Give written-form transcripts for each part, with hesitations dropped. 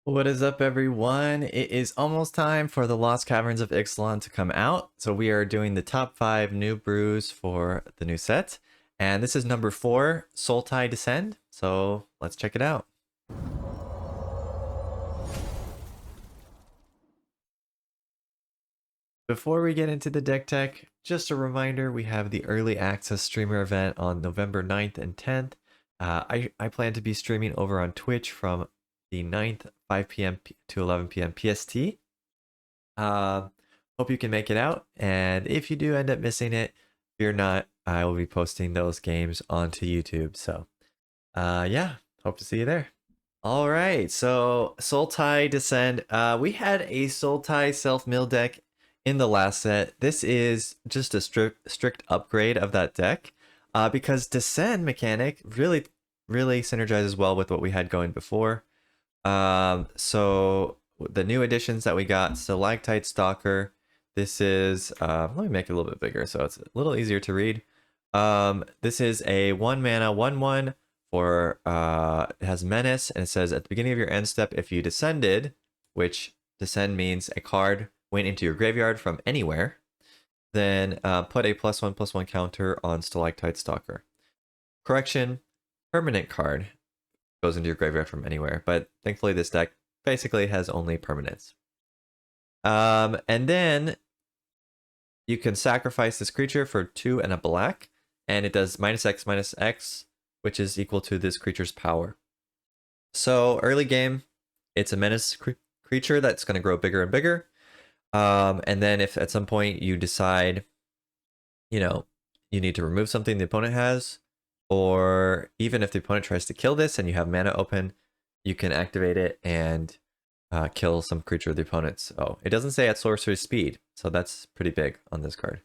What is up, everyone? It is almost time for the Lost Caverns of Ixalan to come out. So we are doing the top 5 new brews for the new set. And this is number 4, Sultai Descend. So let's check it out. Before we get into the deck tech, just a reminder, we have the early access streamer event on November 9th and 10th. I plan to be streaming over on Twitch from the 9th, 5 p.m. to 11 p.m. PST. Hope you can make it out, and if you do end up missing it, fear not, I will be posting those games onto YouTube. So, yeah, hope to see you there. All right, so Sultai Descend. We had a Sultai self-mill deck in the last set. This is just a strict upgrade of that deck, because Descend mechanic really synergizes well with what we had going before. So the new additions that we got, Stalactite Stalker. This is, let me make it a little bit bigger so it's a little easier to read. This is a 1 mana 1/1 for, it has Menace, and it says at the beginning of your end step, if you descended, which descend means a card went into your graveyard from anywhere, then put a +1/+1 counter on Stalactite Stalker. Correction, permanent card goes into your graveyard from anywhere, but thankfully this deck basically has only permanents. And then you can sacrifice this creature for 2 and a black, and it does -X/-X, which is equal to this creature's power. So early game, it's a menace creature that's going to grow bigger and bigger. And then if at some point you decide, you need to remove something the opponent has, or even if the opponent tries to kill this and you have mana open, you can activate it and kill some creature of the opponent's. Oh, it doesn't say at sorcery speed, so that's pretty big on this card.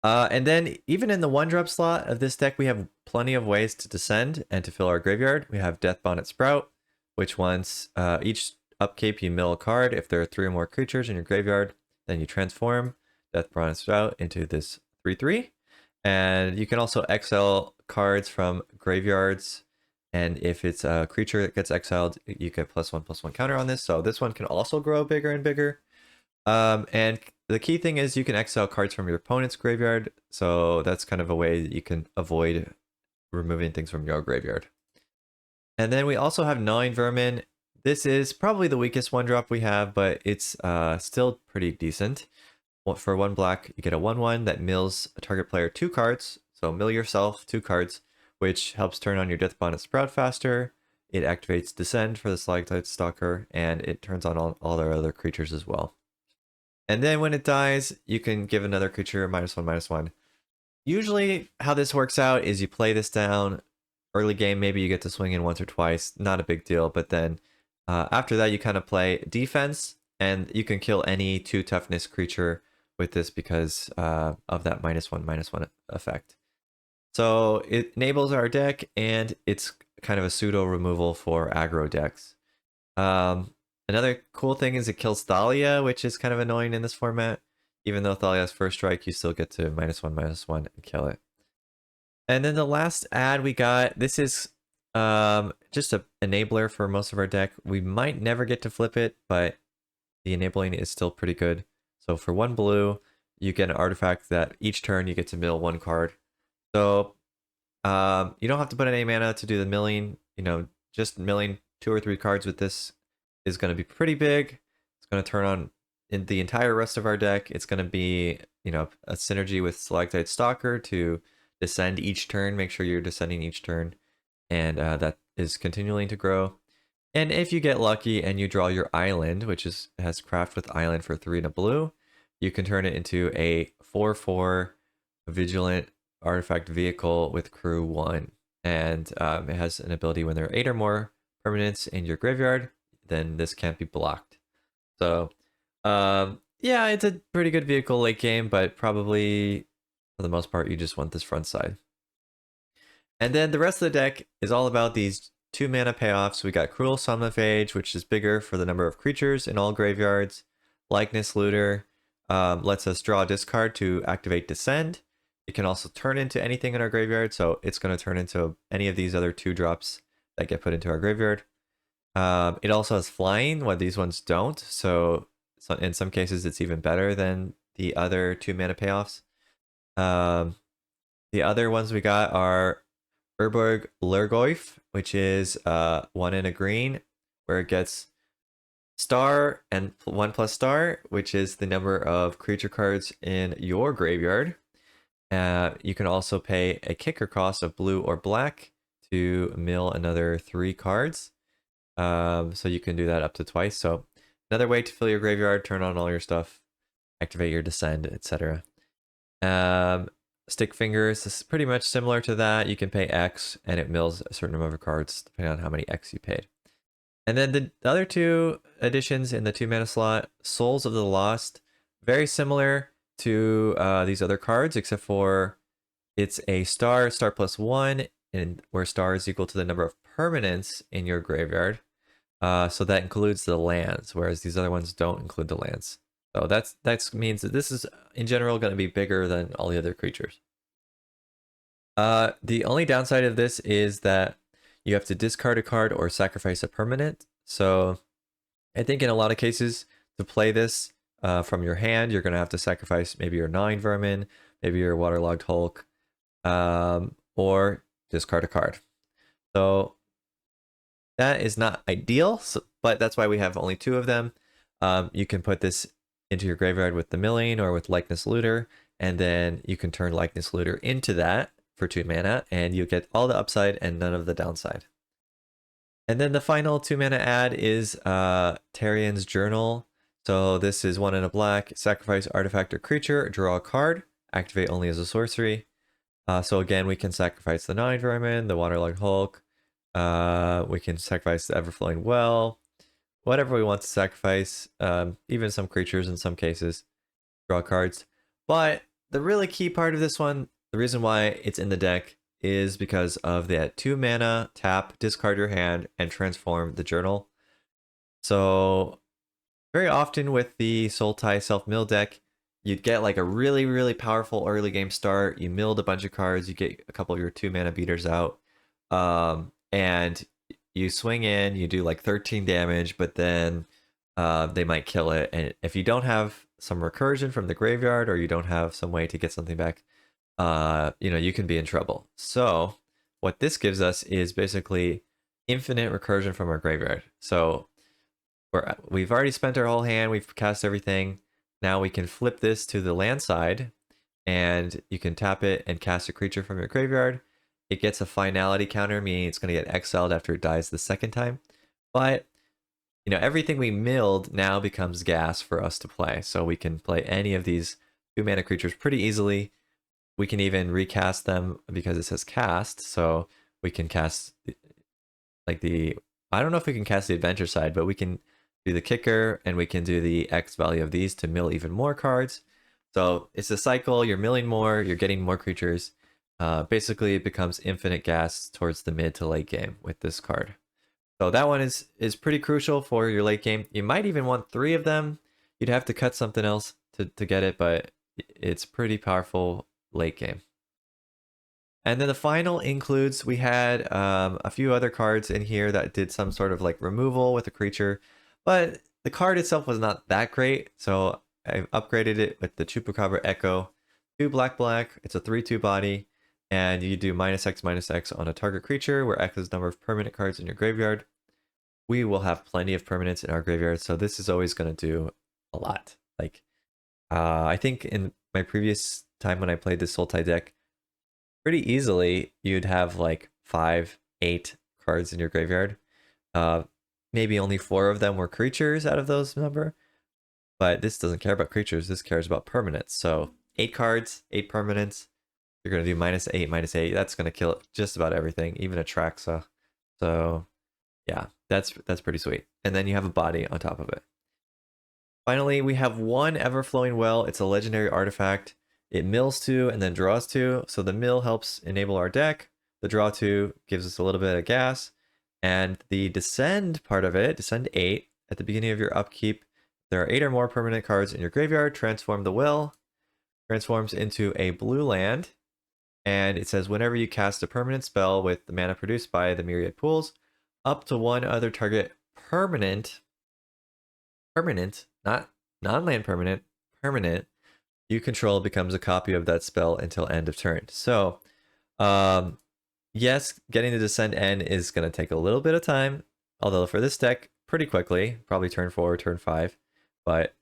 And then even in the 1-drop slot of this deck, we have plenty of ways to descend and to fill our graveyard. We have Death Bonnet Sprout, which once each upkeep you mill a card. If there are 3 or more creatures in your graveyard, then you transform Death Bonnet Sprout into this 3/3. And you can also exile cards from graveyards, and if it's a creature that gets exiled, you get +1/+1 counter on this. So this one can also grow bigger and bigger. And the key thing is you can exile cards from your opponent's graveyard, so that's kind of a way that you can avoid removing things from your graveyard. And then we also have Gnawing Vermin. This is probably the weakest 1-drop we have, but it's still pretty decent. For 1 black, you get a 1/1 that mills a target player 2 cards. So mill yourself 2 cards, which helps turn on your Death Bonnet Sprout faster. It activates Descend for the Stalactite Stalker, and it turns on all their other creatures as well. And then when it dies, you can give another creature -1/-1. Usually how this works out is you play this down. Early game, maybe you get to swing in once or twice. Not a big deal, but then after that, you kind of play defense, and you can kill any 2 toughness creature with this because of that -1/-1 effect. So it enables our deck, and it's kind of a pseudo removal for aggro decks. Another cool thing is it kills Thalia, which is kind of annoying in this format. Even though Thalia has first strike, you still get to -1/-1 and kill it. And then the last ad we got, this is just an enabler for most of our deck. We might never get to flip it, but the enabling is still pretty good. So for 1 blue, you get an artifact that each turn you get to mill 1 card. So you don't have to put any mana to do the milling. Just milling 2 or 3 cards with this is going to be pretty big. It's going to turn on in the entire rest of our deck. It's going to be, a synergy with Stalactite Stalker to descend each turn. Make sure you're descending each turn, and that is continuing to grow. And if you get lucky and you draw your island, which has craft with island for 3 and a blue, you can turn it into a 4/4 vigilant artifact vehicle with crew 1. And it has an ability when there are 8 or more permanents in your graveyard, then this can't be blocked. So yeah, it's a pretty good vehicle late game, but probably for the most part, you just want this front side. And then the rest of the deck is all about these 2 mana payoffs. We got Cruel Somnophage, which is bigger for the number of creatures in all graveyards. Likeness Looter lets us draw a discard to activate Descend. It can also turn into anything in our graveyard, so it's going to turn into any of these other 2 drops that get put into our graveyard. It also has flying, while these ones don't. So in some cases, it's even better than the other 2 mana payoffs. Um, the other ones we got are Urborg Lurgoyf, which is 1 in a green, where it gets star and 1+ star, which is the number of creature cards in your graveyard. You can also pay a kicker cost of blue or black to mill another 3 cards. So you can do that up to twice. So another way to fill your graveyard, turn on all your stuff, activate your Descend, etc. Stick Fingers is pretty much similar to that. You can pay X and it mills a certain number of cards depending on how many X you paid. And then the other 2 additions in the 2 mana slot, Souls of the Lost, very similar to these other cards, except for it's a star +1, and where star is equal to the number of permanents in your graveyard. So that includes the lands, whereas these other ones don't include the lands. So that means that this is in general going to be bigger than all the other creatures. The only downside of this is that you have to discard a card or sacrifice a permanent. So I think in a lot of cases to play this from your hand, you're going to have to sacrifice maybe your 9 Vermin, maybe your Waterlogged Hulk, or discard a card. So that is not ideal, but that's why we have only 2 of them. You can put this into your graveyard with the milling or with Likeness Looter, and then you can turn Likeness Looter into that for 2 mana, and you get all the upside and none of the downside. And then the final 2 mana add is Tarian's Journal. So this is 1 in a black, sacrifice artifact or creature, draw a card, activate only as a sorcery. So again, we can sacrifice the 9 Vermin, the Waterlogged Hulk, we can sacrifice the Everflowing Well, whatever we want to sacrifice, even some creatures in some cases, draw cards. But the really key part of this one, the reason why it's in the deck, is because of that 2 mana, tap, discard your hand, and transform the journal. So very often with the Sultai self-mill deck, you'd get like a really, really powerful early game start. You milled a bunch of cards, you get a couple of your 2 mana beaters out, and you swing in, you do like 13 damage, but then they might kill it. And if you don't have some recursion from the graveyard, or you don't have some way to get something back, you can be in trouble. So what this gives us is basically infinite recursion from our graveyard. So we've already spent our whole hand, we've cast everything. Now we can flip this to the land side, and you can tap it and cast a creature from your graveyard. It gets a finality counter, meaning it's going to get exiled after it dies the second time. But everything we milled now becomes gas for us to play. So we can play any of these 2 mana creatures pretty easily. We can even recast them because it says cast. So we can cast I don't know if we can cast the adventure side, but we can do the kicker, and we can do the X value of these to mill even more cards. So it's a cycle, you're milling more, you're getting more creatures. Basically it becomes infinite gas towards the mid to late game with this card. So that one is pretty crucial for your late game. You might even want 3 of them. You'd have to cut something else to get it, but it's pretty powerful late game. And then the final includes, we had a few other cards in here that did some sort of like removal with a creature, but the card itself was not that great. So I upgraded it with the Chupacabra Echo, 2 black. It's a 3/2 body, and you do -X on a target creature, where X is the number of permanent cards in your graveyard. We will have plenty of permanents in our graveyard, so this is always going to do a lot. Like, I think in my previous time when I played this Sultai deck, pretty easily you'd have like 5, 8 cards in your graveyard. Maybe only 4 of them were creatures out of those number, but this doesn't care about creatures, this cares about permanents. So 8 cards, 8 permanents, you're going to do -8, that's going to kill just about everything, even Atraxa. So yeah, that's pretty sweet. And then you have a body on top of it. Finally, we have 1 Everflowing Well. It's a legendary artifact. It mills 2 and then draws 2. So the mill helps enable our deck. The draw 2 gives us a little bit of gas. And the descend part of it, descend 8, at the beginning of your upkeep, there are 8 or more permanent cards in your graveyard. Transform the Will. Transforms into a blue land. And it says whenever you cast a permanent spell with the mana produced by the Myriad Pools, up to 1 other target permanent, not non-land permanent you control becomes a copy of that spell until end of turn. So, yes, getting the Descend End is going to take a little bit of time, although for this deck, pretty quickly, probably turn 4, turn 5. But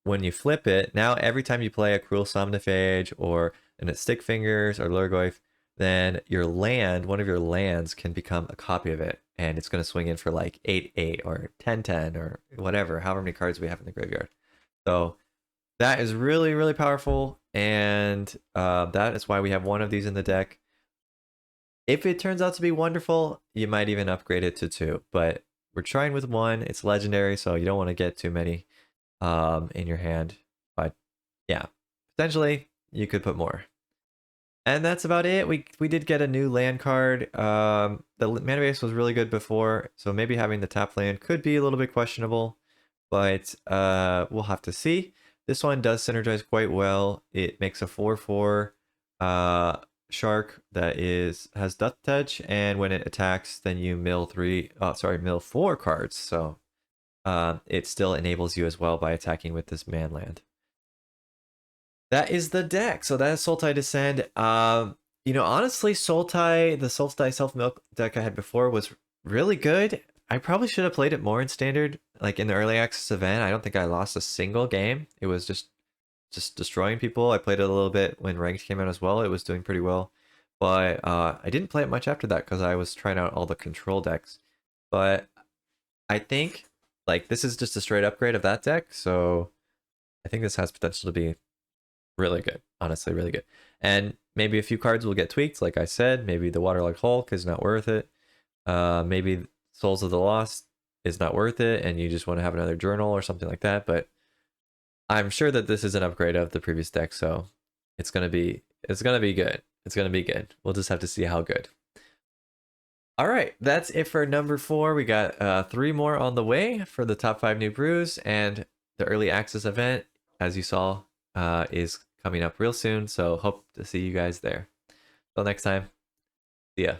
when you flip it, now every time you play a Cruel Somniphage or a Stick Fingers or Lurgoyf, then your land, one of your lands, can become a copy of it, and it's going to swing in for like 8/8 or 10/10 or whatever, however many cards we have in the graveyard. So that is really, really powerful, and that is why we have one of these in the deck. If it turns out to be wonderful, you might even upgrade it to 2, but we're trying with 1. It's legendary, so you don't want to get too many in your hand. But yeah, potentially you could put more. And that's about it. We did get a new land card. The mana base was really good before, so maybe having the tap land could be a little bit questionable, but we'll have to see. This one does synergize quite well. It makes a 4/4 shark that has Death Touch, and when it attacks, then you mill 4 cards. So it still enables you as well by attacking with this man land. That is the deck. So that is Sultai Descend. You know, honestly, the Sultai Self-Milk deck I had before was really good. I probably should have played it more in Standard, like in the early access event. I don't think I lost a single game. It was just destroying people. I played it a little bit when Ranked came out as well. It was doing pretty well. But I didn't play it much after that because I was trying out all the control decks. But I think like this is just a straight upgrade of that deck. So I think this has potential to be really good, honestly, really good. And maybe a few cards will get tweaked, like I said. Maybe the Waterlogged Hulk is not worth it. Maybe Souls of the Lost is not worth it, and you just want to have another journal or something like that. But I'm sure that this is an upgrade of the previous deck, so it's gonna be good. It's gonna be good. We'll just have to see how good. All right, that's it for number 4. We got 3 more on the way for the top 5 new brews, and the early access event, as you saw, is coming up real soon, so hope to see you guys there. Till next time, see ya.